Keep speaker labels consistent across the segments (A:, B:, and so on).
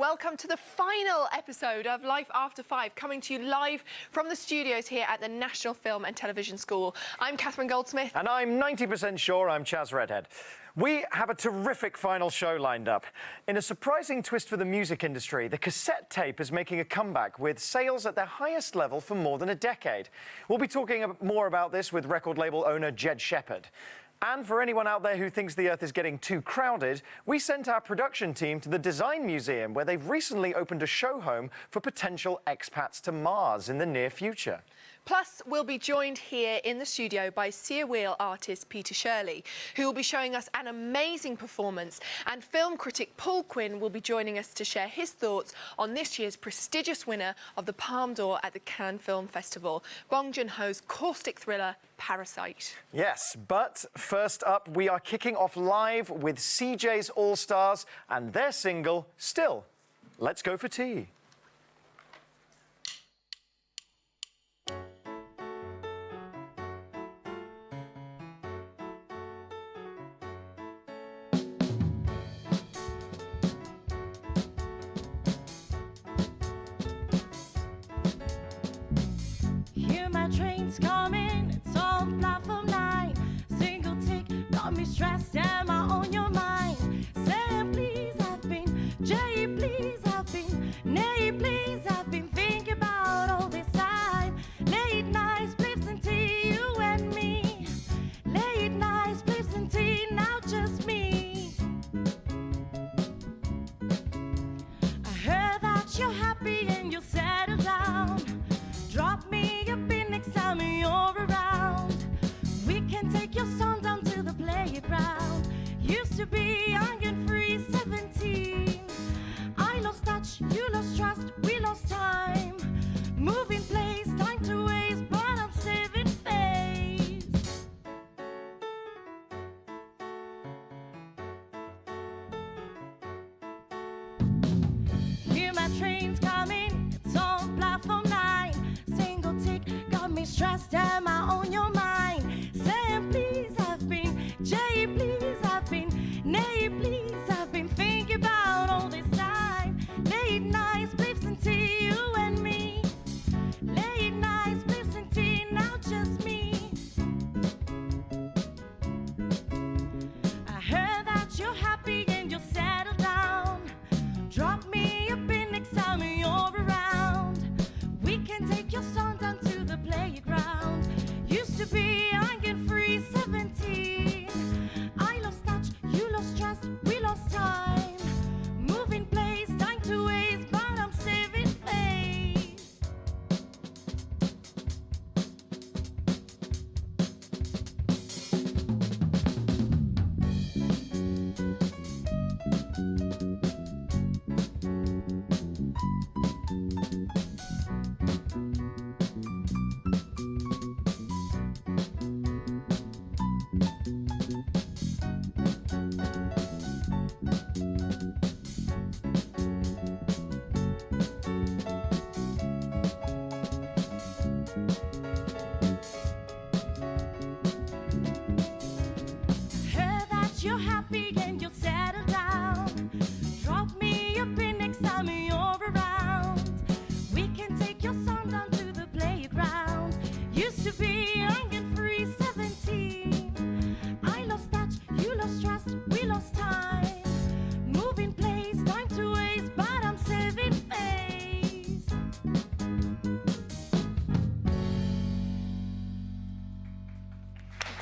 A: welcome to the final episode of Life After 5, coming to you live from the studios here at the National Film and Television School. I'm Catherine Goldsmith.
B: And I'm 90% sure I'm Chaz Redhead. We have a terrific final show lined up. In a surprising twist for the music industry, the cassette tape is making a comeback with sales at their highest level for more than a decade. We'll be talking more about this with record label owner Jed Shepard. And for anyone out there who thinks the Earth is getting too crowded, we sent our production team to the Design Museum, where they've recently opened a show home for potential expats to Mars in the near future.
A: Plus, we'll be joined here in the studio by Sear Wheel artist Peter Shirley, who will be showing us an amazing performance. And film critic Paul Quinn will be joining us to share his thoughts on this year's prestigious winner of the Palme d'Or at the Cannes Film Festival, Bong Joon-ho's caustic thriller, Parasite.
B: Yes, but first up, we are kicking off live with CJ's All-Stars and their single, Still. Let's go for tea.
C: Hear my trains coming, it's on platform 9. Single tick, got me stressed, am I on your mind? Saying please, I've been, Jay, please, I've been, nay, please, I've been thinking about all this time. Late nights, blips and tea, you and me. Late nights, blips and tea, now just me. I heard that you're happy and you'll settle down. Drop me a pin next time you're around. We can take your son down to the playground. Used to be young and free, 17. I lost touch, you lost trust, we lost time. Moving place, time to waste, but I'm saving face. Hear my trains coming, it's on platform 9. Single tick, got me stressed, am I on your mind? Saying please, I've been, Jay, please, I've been, nay, please, I've been thinking about all this time. Late nights, blips and tea, you and me. Late nights, blips and tea, now just me. I heard that you're happy and you'll settle down. Drop me a pin next time you're around. We can take your son down to the playground. Used to be young and free, 17. I lost touch, you lost trust, we lost time. Moving place, time to waste, but I'm saving face. Heard that you're happy and you'll settle down. Drop me a pin next time you're around. We can take your son down to the playground. Used to be young and free, 17. I lost touch, you lost trust, we lost time. Moving place, time to waste, but I'm saving face.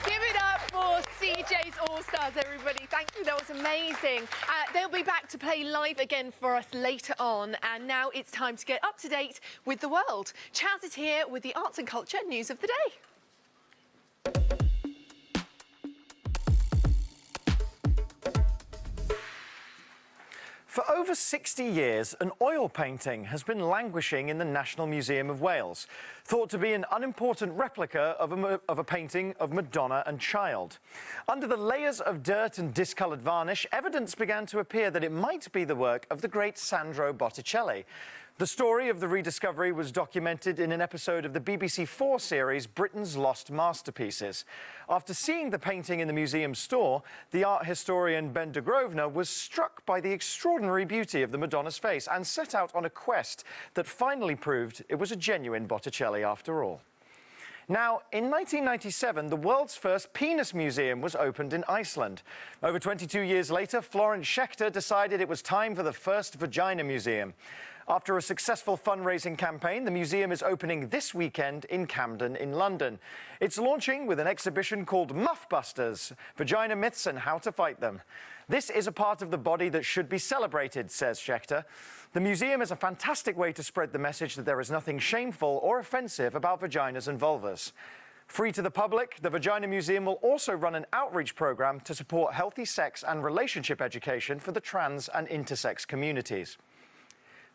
A: Give it up for CJ's All-Stars, everybody. Thank you, that was amazing. They'll be back to play live again for us later on, and now it's time to get up to date with the world. Chaz is here with the arts and culture news of the day.
B: For over 60 years, an oil painting has been languishing in the National Museum of Wales. thought to be an unimportant replica of a painting of Madonna and Child. Under the layers of dirt and discoloured varnish, evidence began to appear that it might be the work of the great Sandro Botticelli. The story of the rediscovery was documented in an episode of the BBC4 series Britain's Lost Masterpieces. After seeing the painting in the museum store, the art historian Ben de Grosvenor was struck by the extraordinary beauty of the Madonna's face and set out on a quest that finally proved it was a genuine Botticelli after all. Now, in 1997, the world's first penis museum was opened in Iceland. Over 22 years later, Florence Schechter decided it was time for the first vagina museum. After a successful fundraising campaign, the museum is opening this weekend in Camden in London. It's launching with an exhibition called Muffbusters, Vagina Myths and How to Fight Them. This is a part of the body that should be celebrated, says Schechter. The museum is a fantastic way to spread the message that there is nothing shameful or offensive about vaginas and vulvas. Free to the public, the Vagina Museum will also run an outreach program to support healthy sex and relationship education for the trans and intersex communities.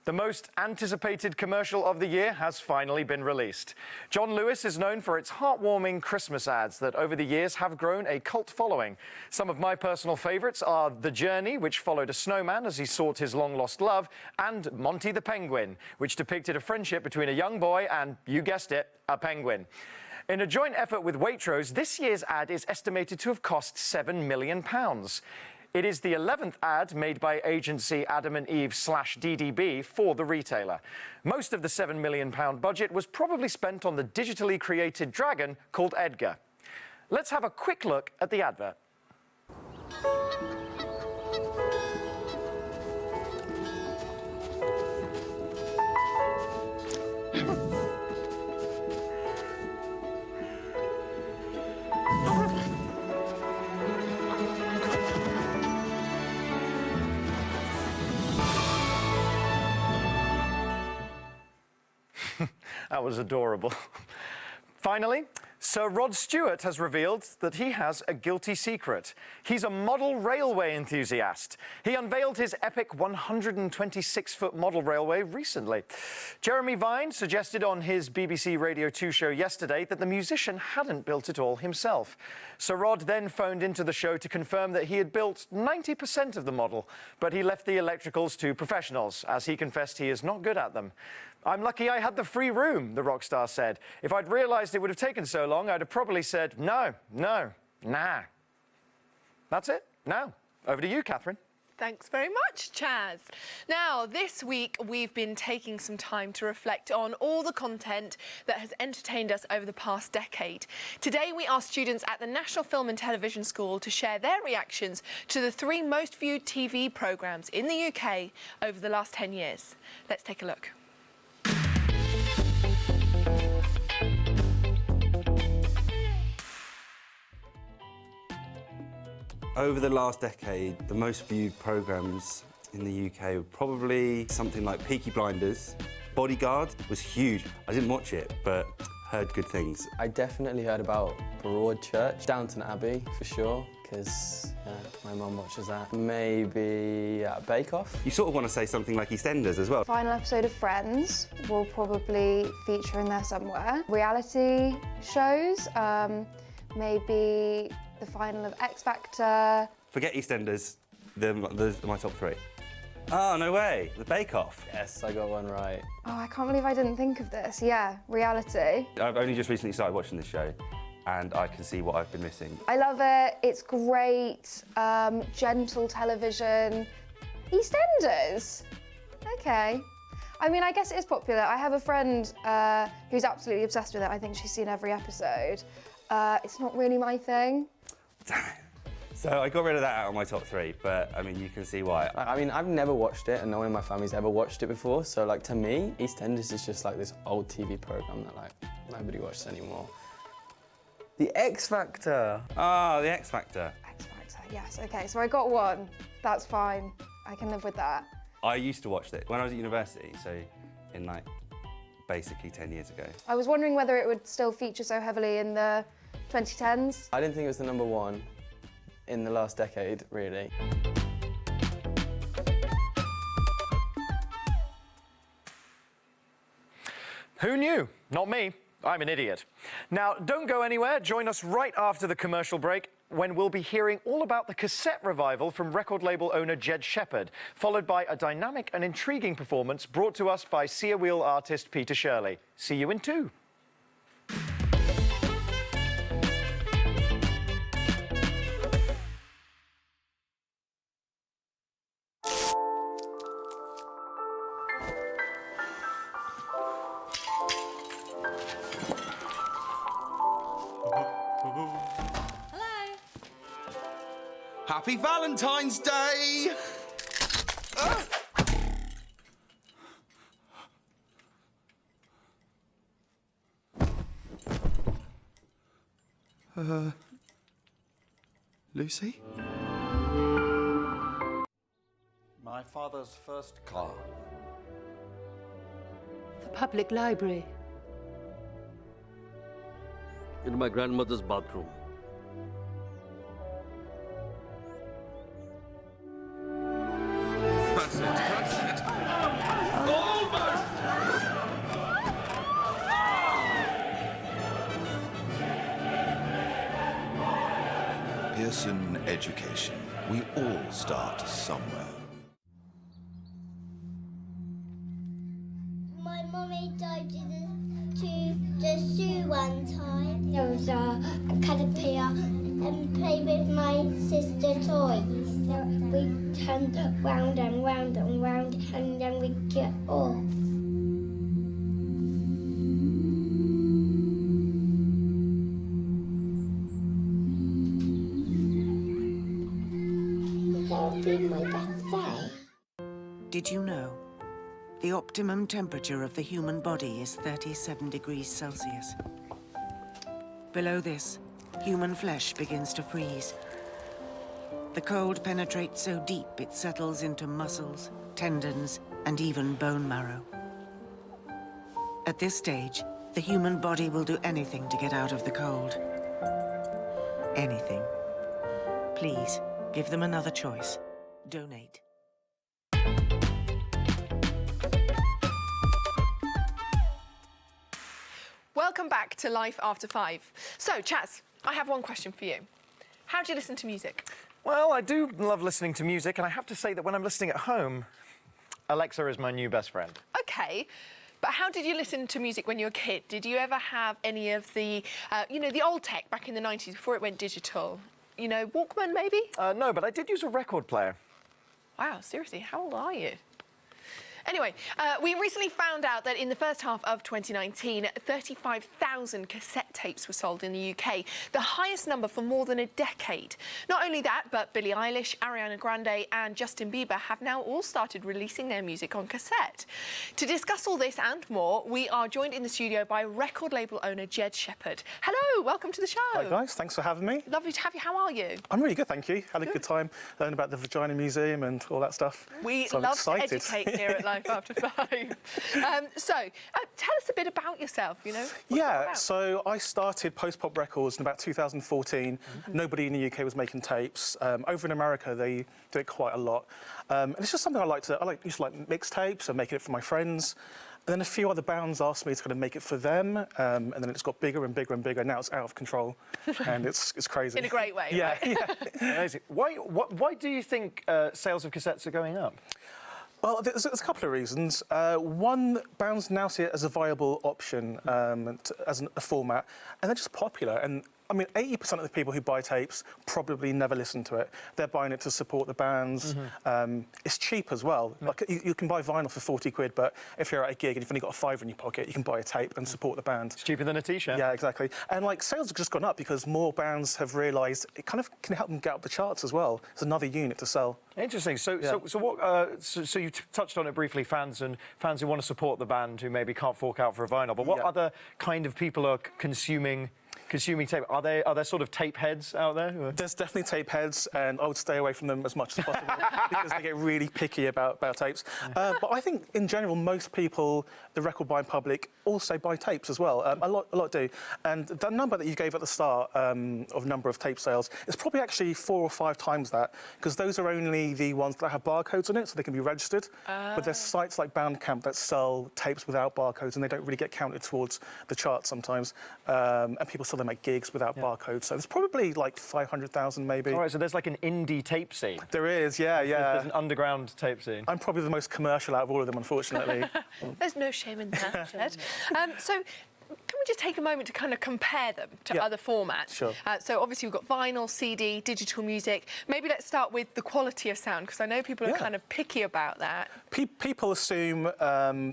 B: The most anticipated commercial of the year has finally been released. John Lewis is known for its heartwarming Christmas ads that over the years have grown a cult following. Some of my personal favourites are The Journey, which followed a snowman as he sought his long-lost love, and Monty the Penguin, which depicted a friendship between a young boy and, you guessed it, a penguin. In a joint effort with Waitrose, this year's ad is estimated to have cost £7 million. It is the 11th ad made by agency Adam and Eve /DDB for the retailer. Most of the £7 million budget was probably spent on the digitally created dragon called Edgar. Let's have a quick look at the advert. That was adorable. Finally, Sir Rod Stewart has revealed that he has a guilty secret. He's a model railway enthusiast. He unveiled his epic 126-foot model railway recently. Jeremy Vine suggested on his BBC Radio 2 show yesterday that the musician hadn't built it all himself. Sir Rod then phoned into the show to confirm that he had built 90% of the model, but he left the electricals to professionals, as he confessed he is not good at them. "I'm lucky I had the free room," the rock star said. "If I'd realised it would have taken so long, I'd have probably said, no, nah." That's it. Now, over to you, Catherine.
A: Thanks very much, Chaz. Now, this week, we've been taking some time to reflect on all the content that has entertained us over the past decade. Today, we asked students at the National Film and Television School to share their reactions to the 3 most viewed TV programmes in the UK over the last 10 years. Let's take a look.
D: Over the last decade, the most viewed programmes in the UK were probably something like Peaky Blinders. Bodyguard was huge. I didn't watch it, but heard good things.
E: I definitely heard about Broadchurch, Downton Abbey for sure, because my mum watches that. Maybe Bake Off.
D: You sort of want to say something like EastEnders as well.
F: Final episode of Friends will probably feature in there somewhere. Reality shows, maybe the final of X Factor.
D: Forget EastEnders, they're my top 3. Oh, no way, the Bake Off.
E: Yes, I got one right.
F: Oh, I can't believe I didn't think of this. Yeah, reality.
D: I've only just recently started watching this show, and I can see what I've been missing.
F: I love it. It's great. Gentle television. EastEnders. Okay. I mean, I guess it is popular. I have a friend who's absolutely obsessed with it. I think she's seen every episode. It's not really my thing.
D: Damn it. So I got rid of that out of my top 3, but I mean, you can see why.
E: I mean, I've never watched it, and no one in my family's ever watched it before. So, like, to me, EastEnders is just like this old TV program that like nobody watches anymore. The X Factor.
D: Ah, the X Factor.
F: X Factor. Yes. Okay. So I got one. That's fine. I can live with that.
D: I used to watch it when I was at university, so in like basically 10 years ago.
F: I was wondering whether it would still feature so heavily in the 2010s.
E: I didn't think it was the #1 in the last decade, really.
B: Who knew? Not me. I'm an idiot. Now, don't go anywhere. Join us right after the commercial break when we'll be hearing all about the cassette revival from record label owner Jed Shepherd, followed by a dynamic and intriguing performance brought to us by Sear Wheel artist Peter Shirley. See you in 2.
G: Happy Valentine's Day! Lucy?
H: My father's first car.
I: The public library.
J: In my grandmother's bathroom.
G: That's it, that's it. Almost!
K: Pearson Education. We all start somewhere.
L: My mummy died to the zoo one time. There was a caterpillar and played with my sister toys. So we turned round and round and round and then we get off. That'll be my birthday.
M: Did you know? The optimum temperature of the human body is 37 degrees Celsius. Below this, human flesh begins to freeze. The cold penetrates so deep it settles into muscles, tendons, and even bone marrow. At this stage, the human body will do anything to get out of the cold. Anything. Please, give them another choice. Donate.
A: Welcome back to Life After 5. So, Chaz, I have one question for you. How do you listen to music?
B: Well, I do love listening to music, and I have to say that when I'm listening at home, Alexa is my new best friend.
A: OK, but how did you listen to music when you were a kid? Did you ever have any of the, the old tech back in the 90s before it went digital? You know, Walkman, maybe?
B: No, but I did use a record player.
A: Wow, seriously, how old are you? Anyway, we recently found out that in the first half of 2019, 35,000 cassette tapes were sold in the UK, the highest number for more than a decade. Not only that, but Billie Eilish, Ariana Grande and Justin Bieber have now all started releasing their music on cassette. To discuss all this and more, we are joined in the studio by record label owner Jed Shepherd. Hello, welcome to the show.
N: Hi guys, thanks for having me.
A: Lovely to have you. How are you?
N: I'm really good, thank you. Had a good time learning about the Vagina Museum and all that stuff.
A: We
N: so
A: love to educate here at Life After 5. Tell us a bit about yourself,
N: Yeah, so I started Post Pop Records in about 2014. Nobody in the UK was making tapes. Over in America, they do it quite a lot. And it's just something I like to mixtapes and making it for my friends. And then a few other bands asked me to kind of make it for them, and then it's got bigger and bigger and bigger. Now it's out of control, and it's crazy.
A: In a great way.
N: Yeah,
A: right?
N: yeah.
B: Amazing. Why do you think sales of cassettes are going up?
N: Well, there's a couple of reasons. One, bands now see it as a viable option, as a format, and they're just popular. And I mean, 80% of the people who buy tapes probably never listen to it. They're buying it to support the bands. It's cheap as well. Like you can buy vinyl for 40 quid, but if you're at a gig and you've only got a fiver in your pocket, you can buy a tape and support the band.
B: It's cheaper than a T-shirt.
N: Yeah, exactly. And like sales have just gone up because more bands have realised it kind of can help them get up the charts as well. It's another unit to sell.
B: Interesting. So you touched on it briefly. Fans who want to support the band who maybe can't fork out for a vinyl. But what other kind of people are consuming consuming tape. Are there sort of tape heads out there?
N: There's definitely tape heads, and I would stay away from them as much as possible because they get really picky about tapes. But I think, in general, most people, the record buying public, also buy tapes as well. A lot do. And the number that you gave at the start of number of tape sales is probably actually 4 or 5 times that, because those are only the ones that have barcodes on it, so they can be registered. But there's sites like Bandcamp that sell tapes without barcodes, and they don't really get counted towards the charts sometimes. And people sell them at gigs without barcodes. So there's probably like 500,000 maybe.
B: All right, so there's like an indie tape scene.
N: There is, yeah.
B: There's an underground tape scene.
N: I'm probably the most commercial out of all of them, unfortunately.
A: There's no shame in that, Jed. So can we just take a moment to kind of compare them to other formats?
N: Sure.
A: So obviously we've got vinyl, CD, digital music. Maybe let's start with the quality of sound, because I know people are kind of picky about that.
N: People assume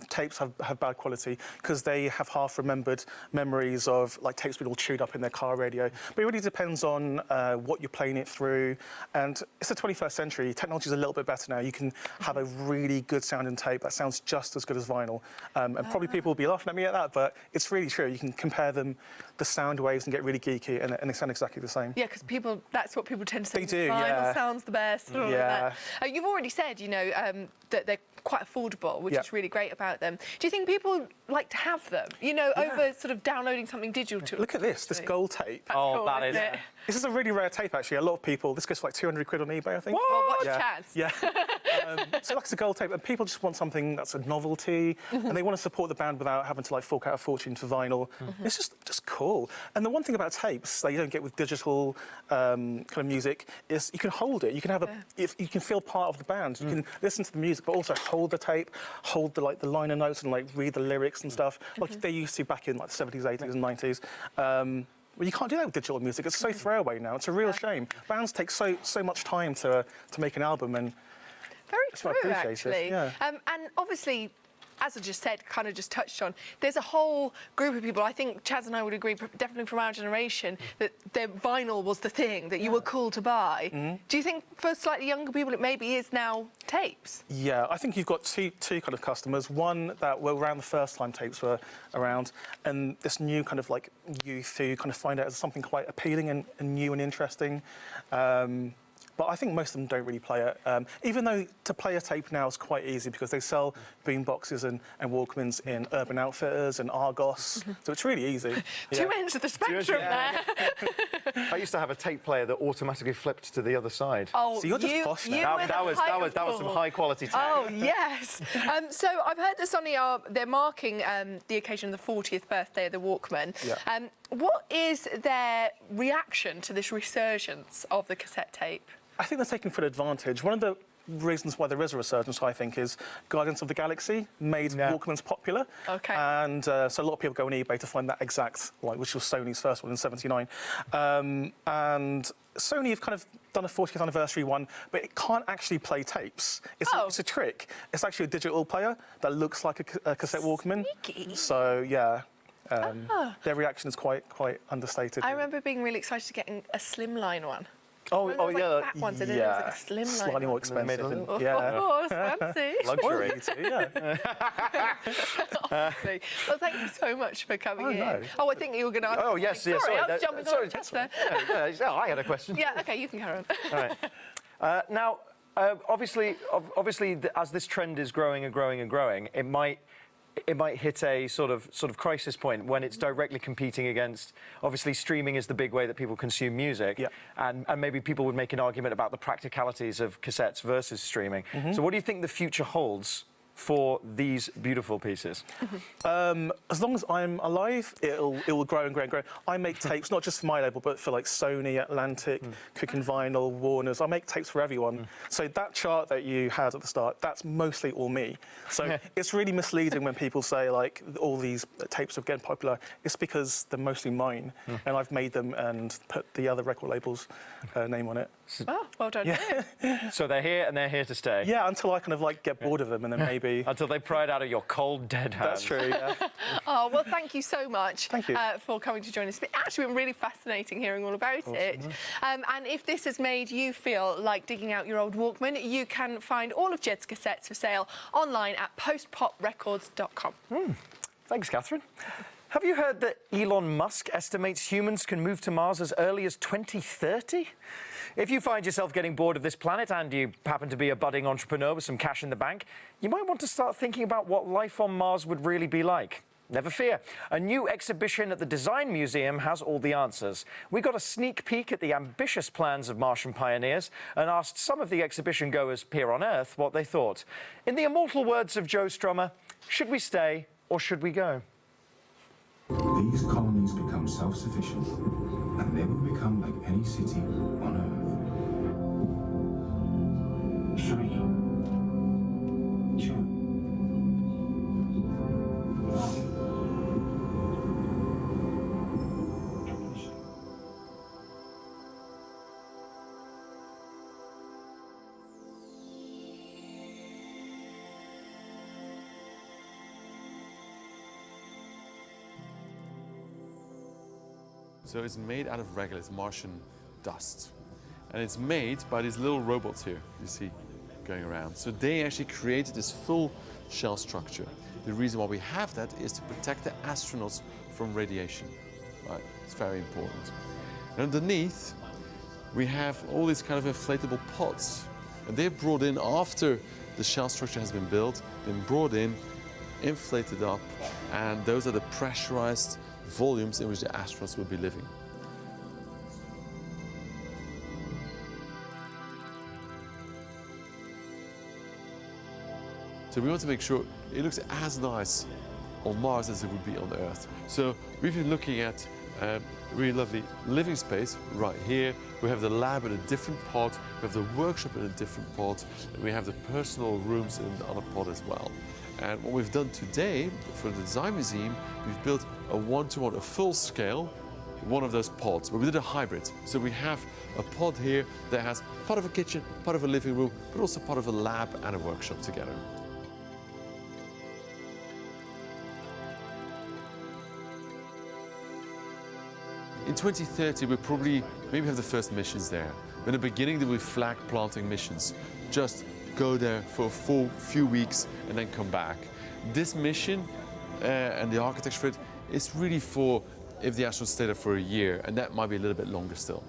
N: tapes have bad quality because they have half-remembered memories of like tapes being all chewed up in their car radio. But it really depends on what you're playing it through. And it's the 21st century. Technology's a little bit better now. You can have a really good sounding tape that sounds just as good as vinyl. And probably people will be laughing at me at that, but it's really true. You can compare them, the sound waves, and get really geeky, and they sound exactly the same.
A: Yeah, because that's what people tend to say.
N: They do,
A: vinyl sounds the best. And all of that. You've already said, you know, that they're quite affordable, which is really great about them. Do you think people like to have them, you know, over sort of downloading something digital?
N: Look at this gold tape.
A: That's cool,
B: that is
A: it?
N: This is a really rare tape, actually. A lot of people, this goes for like 200 quid on eBay, I think.
A: Well, what's chance?
N: Yeah. So like it's a gold tape, and people just want something that's a novelty, and they want to support the band without having to like fork out a fortune for vinyl. It's just cool. And the one thing about tapes that you don't get with digital kind of music is you can hold it. You can have you can feel part of the band. You can listen to the music, but also hold the tape, hold the liner notes, and like read the lyrics and stuff, like they used to back in like the 70s, 80s, and 90s. Well, you can't do that with digital music. It's so throwaway now. It's a real shame. Bands take so much time to make an album, and
A: very true, actually.
N: Yeah.
A: And obviously, as I just said, kind of just touched on, there's a whole group of people, I think Chaz and I would agree, definitely from our generation, that their vinyl was the thing that you were cool to buy. Do you think for slightly younger people it maybe is now tapes?
N: Yeah, I think you've got two kind of customers. One that were around the first time tapes were around, and this new kind of like youth who kind of find it as something quite appealing and new and interesting. But I think most of them don't really play it. Even though to play a tape now is quite easy because they sell boom boxes and Walkmans in Urban Outfitters and Argos, so it's really easy.
A: Two ends of the spectrum there.
B: I used to have a tape player that automatically flipped to the other side.
A: Oh,
N: so you're just posh now.
B: That was some high quality tape.
A: Oh yes. So I've heard that Sony they're marking the occasion of the 40th birthday of the Walkman.
N: Yeah.
A: What is their reaction to this resurgence of the cassette tape?
N: I think they're taking full advantage. One of the reasons why there is a resurgence, I think, is Guardians of the Galaxy made Walkmans popular.
A: Okay.
N: And so a lot of people go on eBay to find that exact, which was Sony's first one in '79. And Sony have kind of done a 40th anniversary one, but it can't actually play tapes. It's a trick. It's actually a digital player that looks like a cassette Walkman.
A: Sneaky.
N: So, yeah. Their reaction is quite understated.
A: I remember being really excited to getting a slimline one.
N: Oh,
A: yeah. Fat ones, and then there was like a slimline.
N: Slightly more expensive.
A: Oh, fancy.
B: Luxury.
A: Honestly. Well, thank you so much for coming in.
N: No.
A: Oh, I think you were going to ask.
B: Oh, yes,
A: something.
B: yes.
A: Sorry, I was jumping on just there.
B: I had a question.
A: Yeah, OK, you can carry on.
B: All right. Now, obviously, as this trend is growing and growing and growing, it might hit a sort of crisis point when it's directly competing against. Obviously, streaming is the big way that people consume music, and maybe people would make an argument about the practicalities of cassettes versus streaming. So, what do you think the future holds for these beautiful pieces?
N: As long as I'm alive, it will grow and grow and grow. I make tapes not just for my label, but for like Sony, Atlantic, Cooking Vinyl, Warner's. I make tapes for everyone. So that chart that you had at the start, that's mostly all me. So it's really misleading when people say like all these tapes are getting popular. It's because they're mostly mine, and I've made them and put the other record label's name on it.
A: Oh, well done.
B: Yeah. So they're here and they're here to stay.
N: Yeah, until I kind of like get bored of them, and then maybe.
B: Until they pry it out of your cold, dead hands.
N: That's true, yeah.
A: Oh, well, thank you so much
N: for
A: coming to join us. It's actually been really fascinating hearing all about it. And if this has made you feel like digging out your old Walkman, you can find all of Jed's cassettes for sale online at postpoprecords.com.
B: Thanks, Catherine. Have you heard that Elon Musk estimates humans can move to Mars as early as 2030? If you find yourself getting bored of this planet and you happen to be a budding entrepreneur with some cash in the bank, you might want to start thinking about what life on Mars would really be like. Never fear, a new exhibition at the Design Museum has all the answers. We got a sneak peek at the ambitious plans of Martian pioneers and asked some of the exhibition goers here on Earth what they thought. In the immortal words of Joe Strummer, should we stay or should we go?
O: These colonies become self-sufficient, and they will become like any city on Earth. 3, 2, 1.
P: So it's made out of regolith, Martian dust. And it's made by these little robots here, you see, going around. So they actually created this full shell structure. The reason why we have that is to protect the astronauts from radiation. Right? It's very important. And underneath, we have all these kind of inflatable pods. And they're brought in after the shell structure has been built, been brought in, inflated up, and those are the pressurized volumes in which the astronauts will be living. So we want to make sure it looks as nice on Mars as it would be on Earth. So we've been looking at a really lovely living space right here. We have the lab in a different pod, we have the workshop in a different pod, and we have the personal rooms in the other pod as well. And what we've done today for the Design Museum, we've built a one-to-one, a full-scale, one of those pods, but we did a hybrid. So we have a pod here that has part of a kitchen, part of a living room, but also part of a lab and a workshop together. In 2030, we'll probably maybe have the first missions there. In the beginning, there will be flag planting missions. Just go there for a few weeks and then come back. This mission and the architecture for it is really for if the astronauts stay there for a year, and that might be a little bit longer still.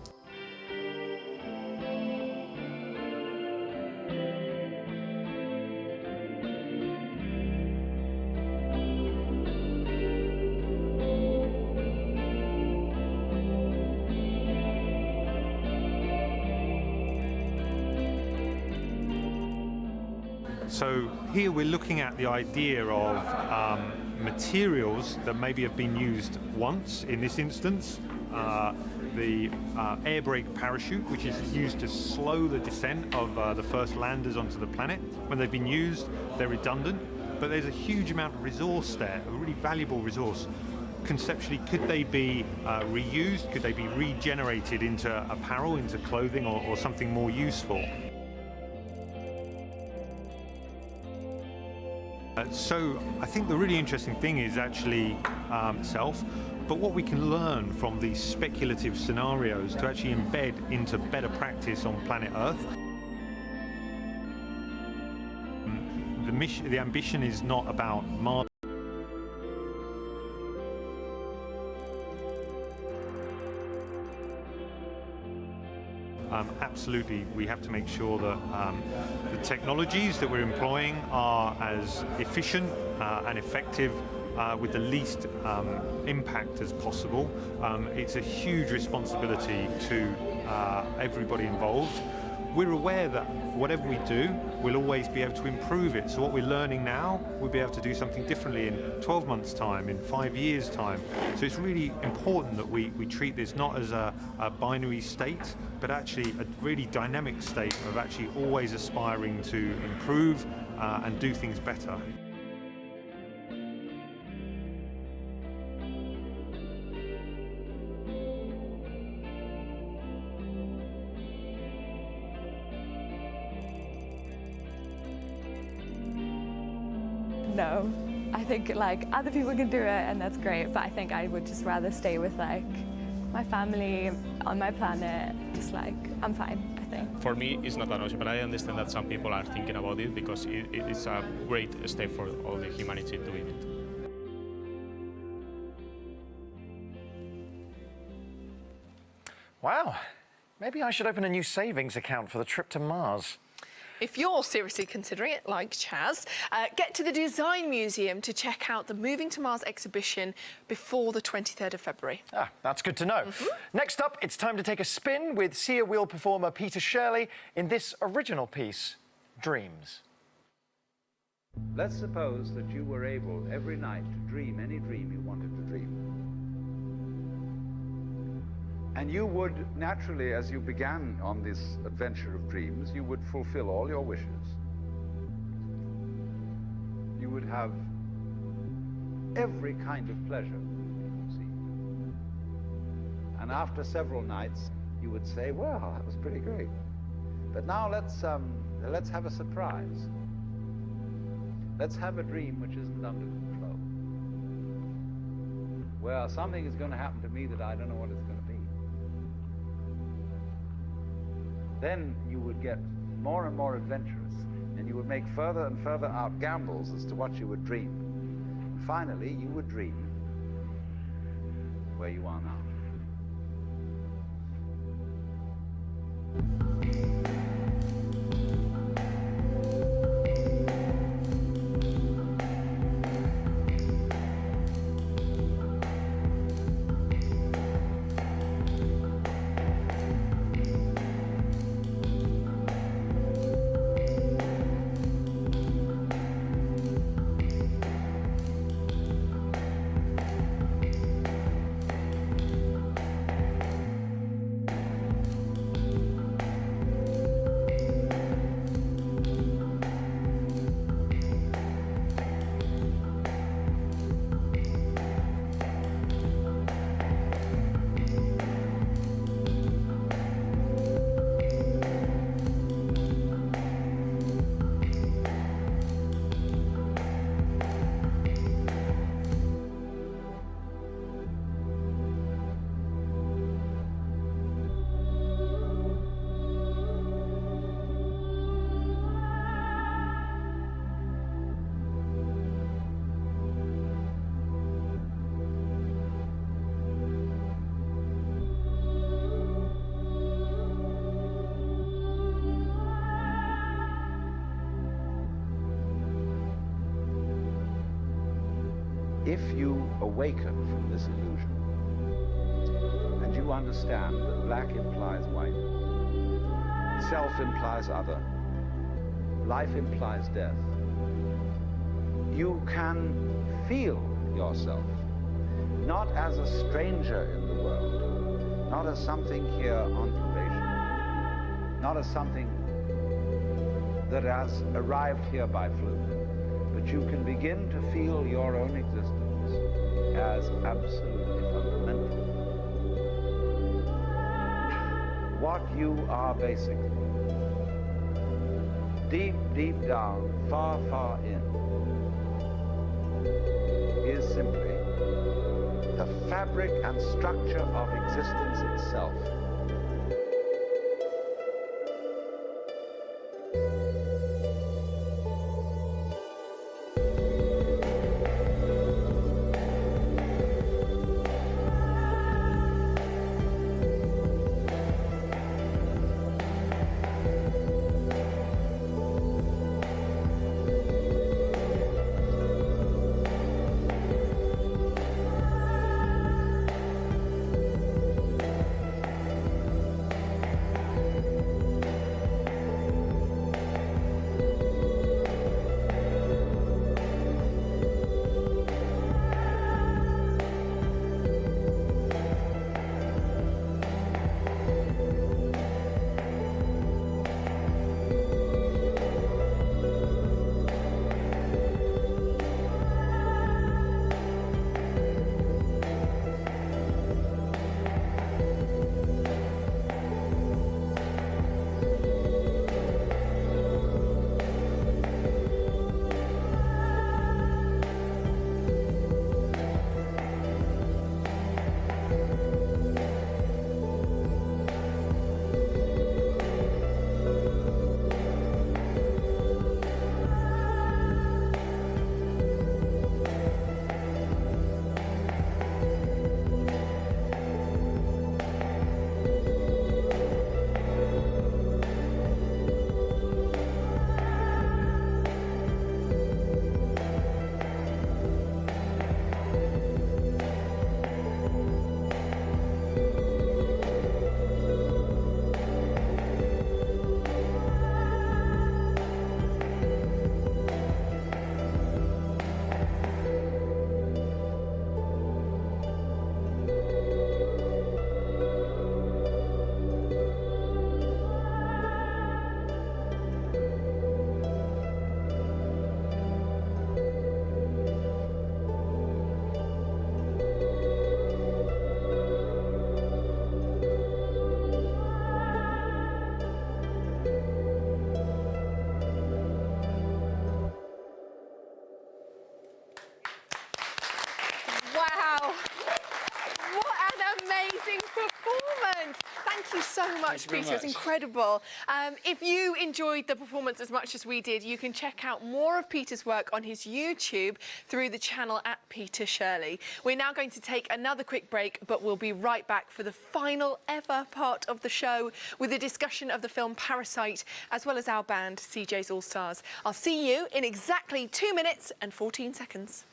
Q: So here we're looking at the idea of materials that maybe have been used once. In this instance, the air brake parachute, which is used to slow the descent of the first landers onto the planet. When they've been used, they're redundant, but there's a huge amount of resource there, a really valuable resource. Conceptually, could they be reused? Could they be regenerated into apparel, into clothing, or something more useful? So I think the really interesting thing is actually self, but what we can learn from these speculative scenarios to actually embed into better practice on planet Earth. The ambition is not about Mars. Absolutely, we have to make sure that the technologies that we're employing are as efficient and effective with the least impact as possible. It's a huge responsibility to everybody involved. We're aware that whatever we do, we'll always be able to improve it. So what we're learning now, we'll be able to do something differently in 12 months' time, in 5 years' time. So it's really important that we treat this not as a binary state, but actually a really dynamic state of actually always aspiring to improve and do things better.
R: No, I think like other people can do it and that's great, but I think I would just rather stay with like my family on my planet. Just like I'm fine, I think.
S: For me, it's not an option, but I understand that some people are thinking about it because it is a great step for all the humanity doing it.
B: Wow. Maybe I should open a new savings account for the trip to Mars.
A: If you're seriously considering it, like Chaz, get to the Design Museum to check out the Moving to Mars exhibition before the 23rd of February.
B: Ah, that's good to know. Next up, it's time to take a spin with Sia Wheel performer Peter Shirley in this original piece, Dreams.
T: Let's suppose that you were able every night to dream any dream you wanted to dream. And you would, naturally, as you began on this adventure of dreams, you would fulfill all your wishes. You would have every kind of pleasure you conceived. And after several nights, you would say, well, that was pretty great. But now let's have a surprise. Let's have a dream which isn't under control. Well, something is going to happen to me that I don't know what it's going to be. Then you would get more and more adventurous, and you would make further and further out gambles as to what you would dream. And finally, you would dream where you are now. If you awaken from this illusion, and you understand that black implies white, self implies other, life implies death, you can feel yourself not as a stranger in the world, not as something here on probation, not as something that has arrived here by fluke, but you can begin to feel your own existence as absolutely fundamental. What you are basically, deep, deep down, far, far in, is simply the fabric and structure of existence itself.
A: much, Peter. It's incredible. If you enjoyed the performance as much as we did, you can check out more of Peter's work on his YouTube through the channel at Peter Shirley. We're now going to take another quick break, but we'll be right back for the final ever part of the show with a discussion of the film Parasite, as well as our band, CJ's All Stars. I'll see you in exactly 2 minutes and 14 seconds.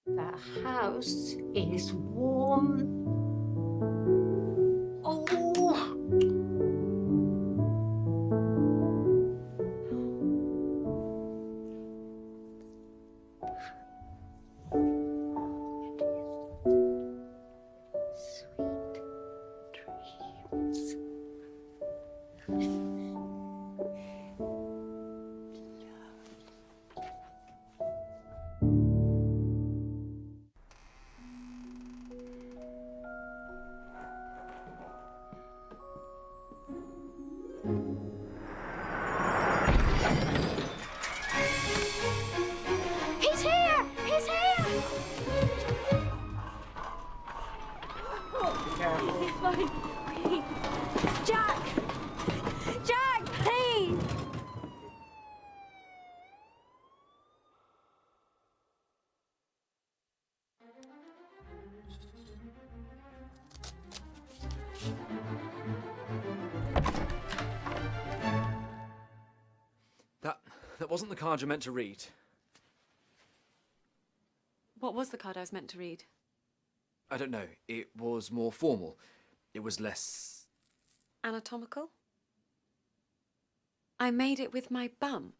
I: The house is warm. Oh. Sweet dreams.
L: He's here! He's here!
C: It's fine. Please. Jack! Jack, please!
U: That wasn't the card you meant to read.
V: What was the card I was meant to read?
U: I don't know. It was more formal. It was less...
V: Anatomical? I made it with my bum.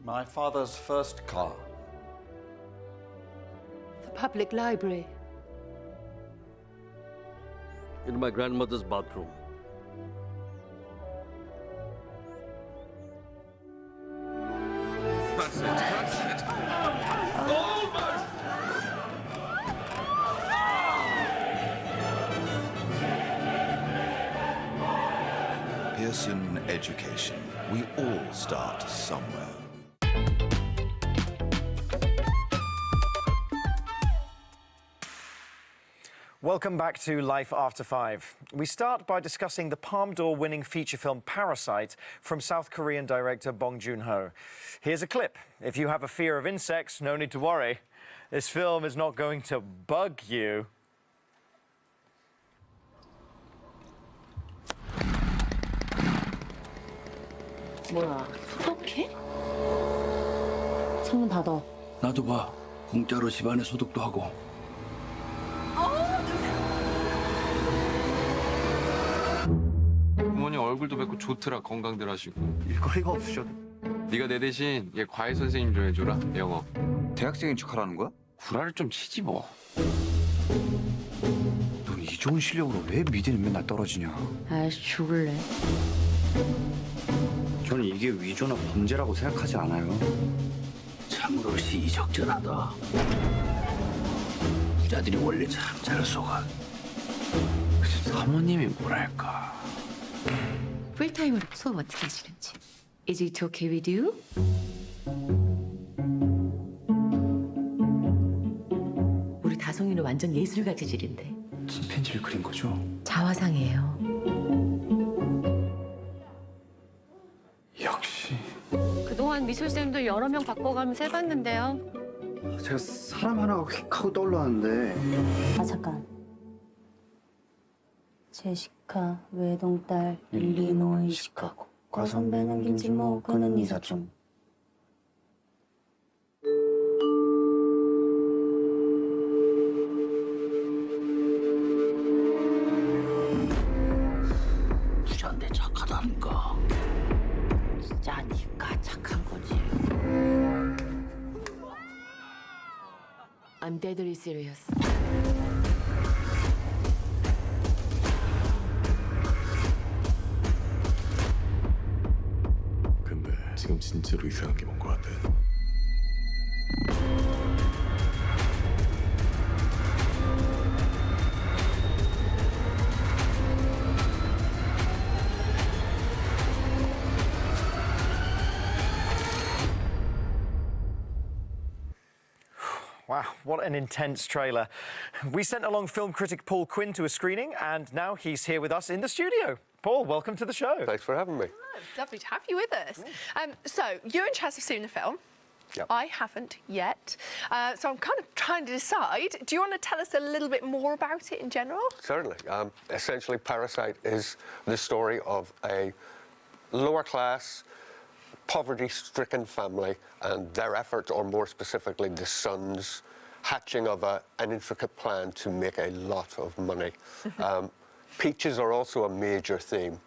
H: My father's first car.
I: The public library.
J: In my grandmother's bathroom.
G: That's it, that's it. Almost!
K: Pearson Education. We all start somewhere.
B: Welcome back to Life After 5. We start by discussing the Palme d'Or winning feature film Parasite from South Korean director Bong Joon-ho. Here's a clip. If you have a fear of insects, no need to worry. This film is not going to bug you.
W: 뭐야, 소독해? 창문 닫아.
X: 나도 봐. 공짜로 집안에 소독도 하고.
Y: 부모님 얼굴도 뵙고 좋더라. 건강들 하시고.
Z: 일거리가 없으셔도.
Y: 네가 내 대신 얘 과외 선생님 좀 해줘라. 영어.
Z: 대학생인 척하라는 거야?
Y: 구라를 좀 치지 뭐.
Z: 넌 이 좋은 실력으로 왜 미대는 맨날 떨어지냐?
W: 아이씨, 죽을래.
Z: 저는 이게 위조나 범죄라고 생각하지 않아요.
X: 참으로 시의적절하다. 부자들이 원래 참 잘 속아. 사모님이 뭐랄까.
W: 풀타임으로 수업 어떻게 하시는지. Is it okay with you? 우리 다송이는 완전 예술가 재질인데.
Z: 침팬지를 그린 거죠?
W: 자화상이에요.
Z: 역시.
V: 그동안 미술쌤도 여러 명 바꿔가면서 해봤는데요.
Z: 제가 사람 하나가 휙 하고 떠올랐는데.
W: 아, 잠깐. 제시카, 외동딸, 일리노이, 시카고. 과선배는 김치모, 그는 이사촌.
X: 부자인데 착하다니까.
W: 진짜 니가 착한 거지. I'm deadly serious.
O: 근데 지금 진짜로 이상한 게 뭔 것 같아.
B: Wow, what an intense trailer. We sent along film critic Paul Quinn to a screening, and now he's here with us in the studio. Paul, welcome to the show.
D: Thanks for having me.
A: Oh, lovely to have you with us. So, you and Chaz have seen the film.
D: Yep.
A: I haven't yet. So I'm kind of trying to decide. Do you want to tell us a little bit more about it in general?
D: Certainly. Essentially, Parasite is the story of a lower-class, poverty-stricken family and their efforts, or more specifically, the son's hatching of an intricate plan to make a lot of money. Peaches are also a major theme.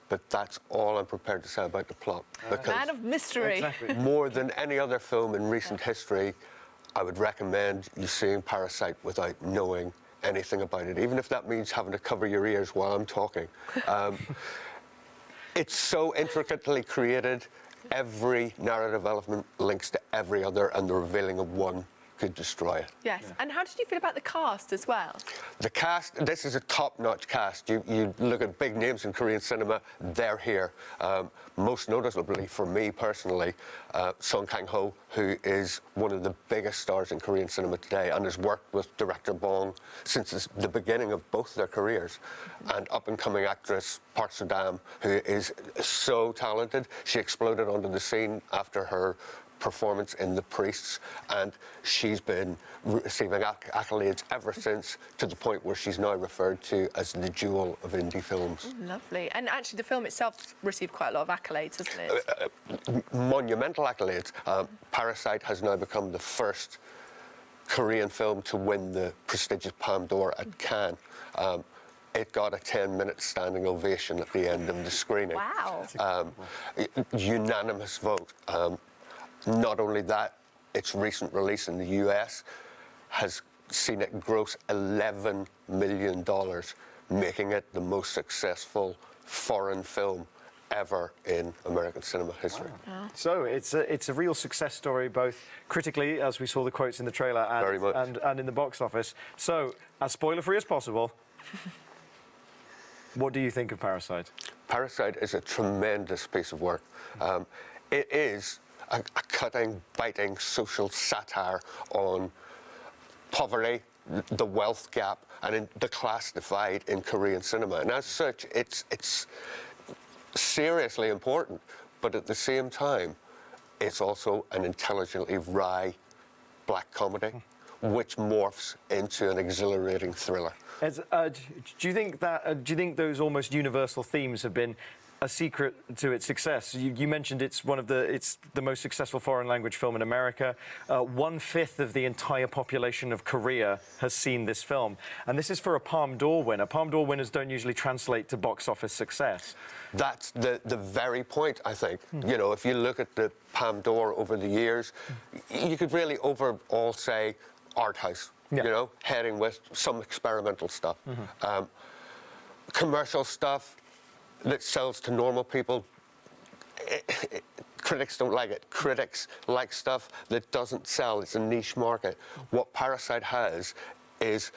D: But that's all I'm prepared to say about the plot.
A: Man of mystery.
D: Exactly. More than any other film in recent history, I would recommend you seeing Parasite without knowing anything about it, even if that means having to cover your ears while I'm talking. It's so intricately created. Every narrative element links to every other, and the revealing of one could destroy it.
A: Yes. And how did you feel about the cast as well?
D: The cast, this is a top-notch cast. You look at big names in Korean cinema, they're here. Most noticeably, for me personally, Song Kang-ho, who is one of the biggest stars in Korean cinema today and has worked with director Bong since the beginning of both their careers. And up-and-coming actress Park Seo-dam, who is so talented. She exploded onto the scene after her performance in The Priests, and she's been receiving accolades ever since, to the point where she's now referred to as the jewel of indie films.
A: Lovely. And actually the film itself received quite a lot of accolades, hasn't it?
D: Monumental accolades. Parasite has now become the first Korean film to win the prestigious Palme d'Or at Cannes. It got a 10-minute standing ovation at the end of the screening.
A: Wow.
D: Unanimous vote. Not only that, its recent release in the US has seen it gross $11 million, making it the most successful foreign film ever in American cinema history.
B: Wow. So it's a real success story, both critically, as we saw the quotes in the trailer, and in the box office. So, as spoiler-free as possible, what do you think of Parasite?
D: Parasite is a tremendous piece of work. It is a cutting, biting social satire on poverty, the wealth gap, and in the class divide in Korean cinema. And as such, it's seriously important, but at the same time, it's also an intelligently wry black comedy, which morphs into an exhilarating thriller.
B: Do you think those almost universal themes have been a secret to its success? You mentioned it's the most successful foreign language film in America. 1/5 of the entire population of Korea has seen this film, and this is for a Palme d'Or winner. Palme d'Or winners don't usually translate to box office success.
D: That's the very point, I think. You know, if you look at the Palme d'Or over the years, you could really overall say art house. You know, heading with some experimental stuff, commercial stuff that sells to normal people. Critics don't like it. Critics like stuff that doesn't sell. It's a niche market. What Parasite has is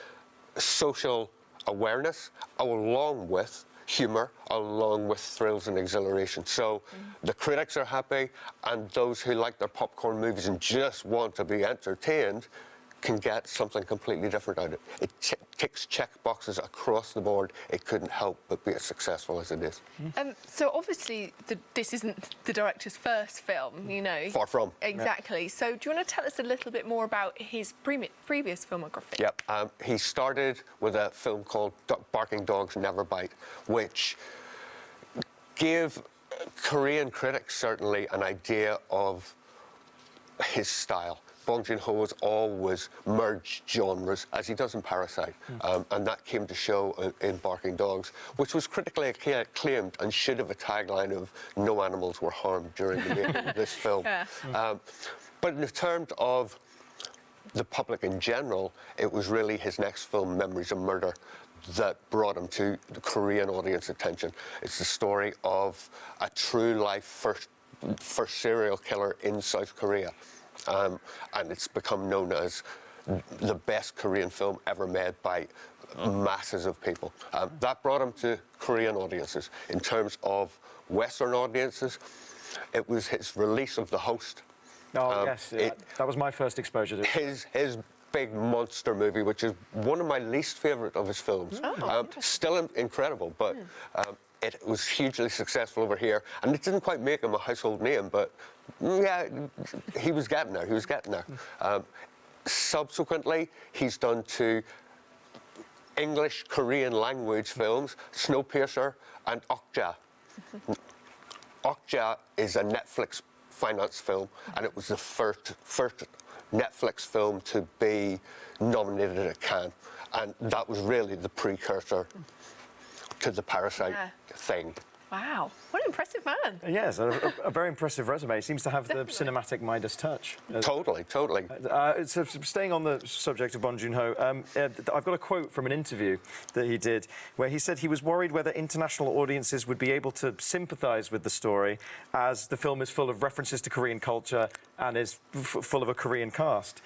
D: social awareness along with humour, along with thrills and exhilaration. So the critics are happy, and those who like their popcorn movies and just want to be entertained can get something completely different out of it. It ticks check boxes across the board. It couldn't help but be as successful as it is.
A: So obviously this isn't the director's first film, you know.
D: Far from.
A: Exactly. Yeah. So do you want to tell us a little bit more about his previous filmography?
D: Yep. He started with a film called Barking Dogs Never Bite, which gave Korean critics certainly an idea of his style. Bong Joon-ho has always merged genres, as he does in Parasite, and that came to show in Barking Dogs, which was critically acclaimed and should have a tagline of "No animals were harmed during the making of this film." But in terms of the public in general, it was really his next film, Memories of Murder, that brought him to the Korean audience attention. It's the story of a true-life first serial killer in South Korea. And it's become known as the best Korean film ever made by masses of people. That brought him to Korean audiences. In terms of Western audiences, it was his release of The Host
B: Oh, yes. That was my first exposure to it.
D: His big monster movie, which is one of my least favourite of his films. Still incredible, but it was hugely successful over here, and it didn't quite make him a household name, but yeah, he was getting there. Subsequently, he's done 2 English Korean language films, Snowpiercer and Okja. Okja is a Netflix finance film, and it was the first Netflix film to be nominated at Cannes, and that was really the precursor to the Parasite thing.
A: Wow, what an impressive man.
B: Yes, a very impressive resume. He seems to have the cinematic Midas touch.
D: Totally.
B: So staying on the subject of Bong Joon-ho, I've got a quote from an interview that he did where he said he was worried whether international audiences would be able to sympathise with the story, as the film is full of references to Korean culture and is full of a Korean cast.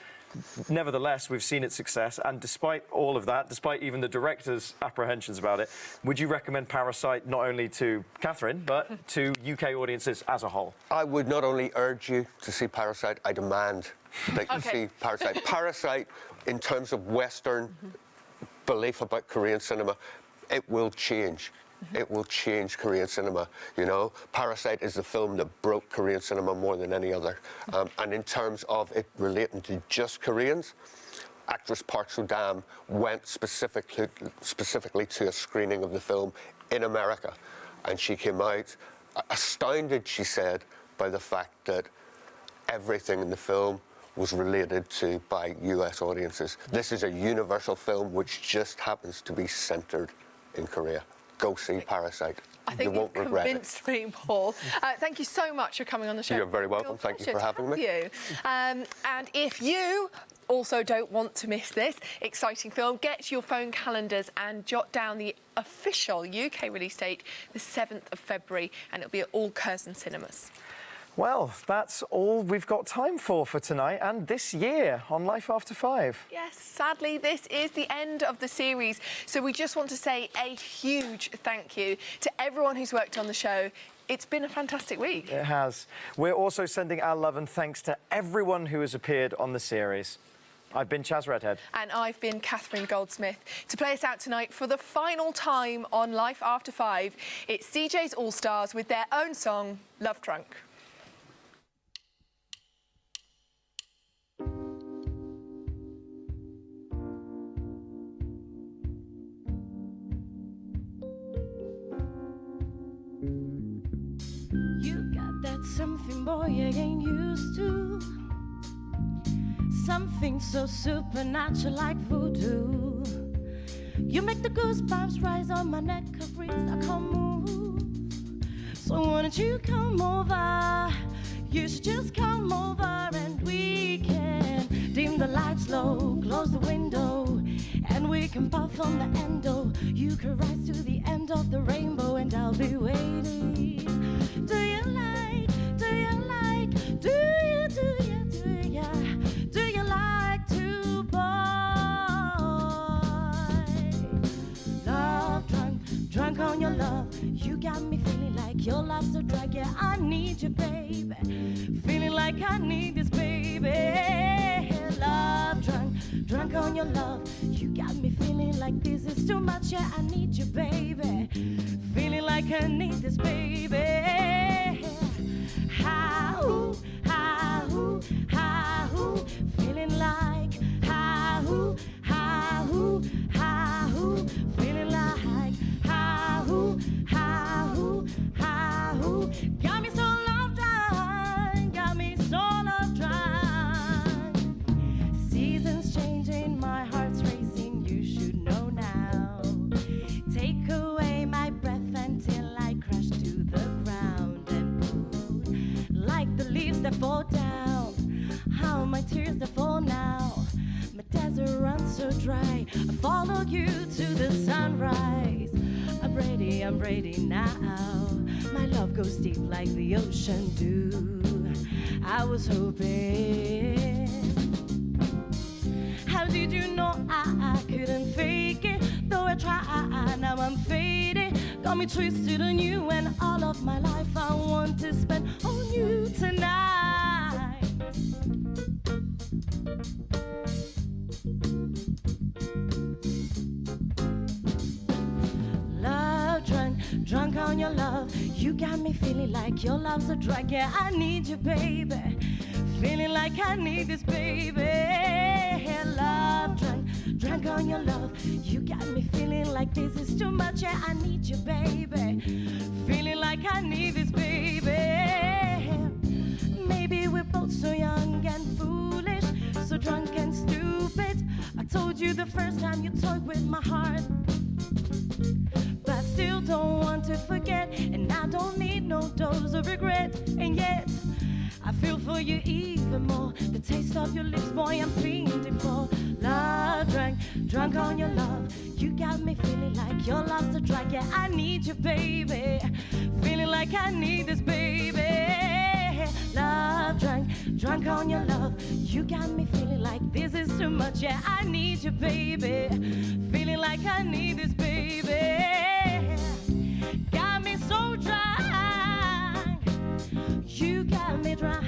B: Nevertheless, we've seen its success, and despite all of that, despite even the director's apprehensions about it, would you recommend Parasite not only to Catherine, but to UK audiences as a whole?
D: I would not only urge you to see Parasite, I demand that you see Parasite. Parasite, in terms of Western belief about Korean cinema, it will change. It will change Korean cinema, you know. Parasite is the film that broke Korean cinema more than any other. And in terms of it relating to just Koreans, actress Park Seo-dam went specifically to a screening of the film in America. And she came out astounded, she said, by the fact that everything in the film was related to by US audiences. This is a universal film which just happens to be centred in Korea. Go see Parasite.
A: I think
D: you won't regret it.
A: Convinced me, Paul. Thank you so much for coming on the show.
D: You're very welcome. Thank you for having me.
A: And if you also don't want to miss this exciting film, get your phone calendars and jot down the official UK release date, the 7th of February, and it'll be at all Curzon cinemas.
B: Well, that's all we've got time for tonight and this year on Life After 5.
A: Yes, sadly, this is the end of the series. So we just want to say a huge thank you to everyone who's worked on the show. It's been a fantastic week.
B: It has. We're also sending our love and thanks to everyone who has appeared on the series. I've been Chaz Redhead.
A: And I've been Catherine Goldsmith. To play us out tonight for the final time on Life After 5, it's CJ's All-Stars with their own song, Love Drunk.
C: Something, boy, I ain't used to. Something so supernatural like voodoo. You make the goosebumps rise on my neck, every I can't move. So why don't you come over? You should just come over and we can dim the lights low, close the window, and we can puff on the endo. You can rise to the end of the rainbow and I'll be waiting. Do you like? Do you like to boy? Love drunk on your love. You got me feeling like your love's so dry. Yeah, I need you, baby. Feeling like I need this, baby. Love drunk on your love. You got me feeling like this is too much. Yeah, I need you, baby. Feeling like I need this, baby. How, feeling like how, feeling like how, got me so love drunk, seasons changing, my heart's racing, you should know now. Take away my breath until I crash to the ground and pull like the leaves that fall down. How my tears that fall now. My desert runs so dry. I follow you to the sunrise. I'm ready now. My love goes deep like the ocean do. I was hoping. How did you know I couldn't fake it? Though I try, now I'm fading. Got me twisted on you, and all of my life I want to spend on you tonight. drunk on your love. You got me feeling like your love's a drug. Yeah, I need you, baby. Feeling like I need this, baby. Love, drunk on your love. You got me feeling like this is too much. Yeah, I need you, baby. Feeling like I need this, baby. Maybe we're both so young and foolish, so drunk and stupid. I told you the first time you toyed with my heart, but I still don't want to forget, and I don't need no dose of regret. And yet I feel for you even more. The taste of your lips, boy, I'm fiending for. Love, drunk on your love. You got me feeling like your love's a drug. Yeah, I need you, baby. Feeling like I need this, baby. Love, drunk on your love. You got me feeling like this is too much. Yeah, I need you, baby. Feeling like I need this, baby. Got me so drunk. You got me drunk.